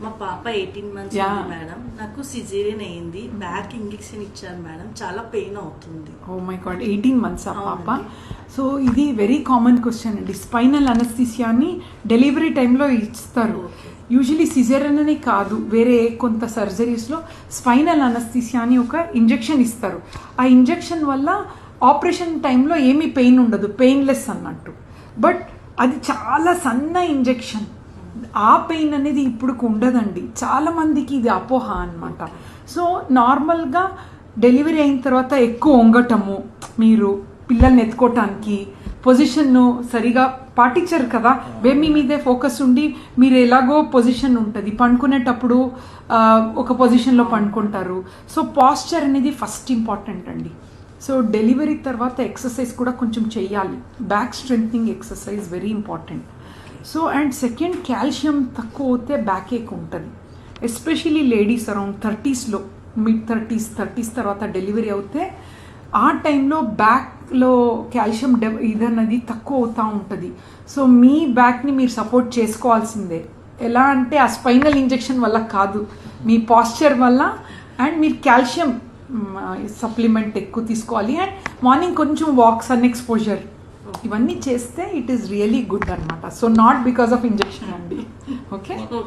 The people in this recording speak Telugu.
మా పాప 18 months ఉంది మేడం. నాకు సిజేరియన్ అయింది. బ్యాక్ ఇంజెక్షన్ ఇచ్చారు మేడం. చాలా పెయిన్ అవుతుంది. ఓ మై గాడ్, 18 months ఆ పాప. సో ఇది వెరీ కామన్ క్వశ్చన్ అండి. స్పైనల్ అనస్థీసియాని డెలివరీ టైంలో ఇస్తారు. యూజువలీ సిజేరియన్ అని కాదు, వేరే కొంత సర్జరీస్లో స్పైనల్ అనస్థీసియా అని ఒక ఇంజెక్షన్ ఇస్తారు. ఆ ఇంజెక్షన్ వల్ల ఆపరేషన్ టైంలో ఏమీ పెయిన్ ఉండదు, పెయిన్లెస్ అన్నట్టు. బట్ అది చాలా సన్న ఇంజెక్షన్. ఆ పెయిన్ అనేది ఇప్పుడు ఉండదండి. చాలామందికి ఇది అపోహ అనమాట. సో నార్మల్గా డెలివరీ అయిన తర్వాత ఎక్కువ వంగటము, మీరు పిల్లల్ని ఎత్తుకోవటానికి పొజిషన్ను సరిగా పాటించరు కదా, బేబీ మీదే ఫోకస్ ఉండి మీరు ఎలాగో పొజిషన్ ఉంటుంది, పండుకునేటప్పుడు ఒక పొజిషన్లో పండుకుంటారు. సో పాస్చర్ అనేది ఫస్ట్ ఇంపార్టెంట్ అండి. సో డెలివరీ తర్వాత ఎక్సర్సైజ్ కూడా కొంచెం చెయ్యాలి. Back strengthening exercise very important. So and second, calcium తక్కువ అవుతే బ్యాక్ ఏక్ ఉంటుంది. ఎస్పెషలీ లేడీస్ అరౌండ్ 30sలో, మిడ్ 30s తర్వాత డెలివరీ అవుతే ఆ టైంలో బ్యాక్లో కాల్షియం ఇదన్నది తక్కువ అవుతూ ఉంటుంది. సో మీ బ్యాక్ని మీరు సపోర్ట్ చేసుకోవాల్సిందే. ఎలా అంటే ఆ స్పైనల్ ఇంజెక్షన్ వల్ల కాదు, మీ పాస్చర్ వల్ల. అండ్ మీరు కాల్షియం సప్లిమెంట్ ఎక్కువ తీసుకోవాలి. అండ్ మార్నింగ్ కొంచెం వాక్, సన్ ఎక్స్పోజర్ ఇవన్నీ చేస్తే ఇట్ ఈస్ రియలీ గుడ్ అనమాట. So not because of injection అండి. ఓకే.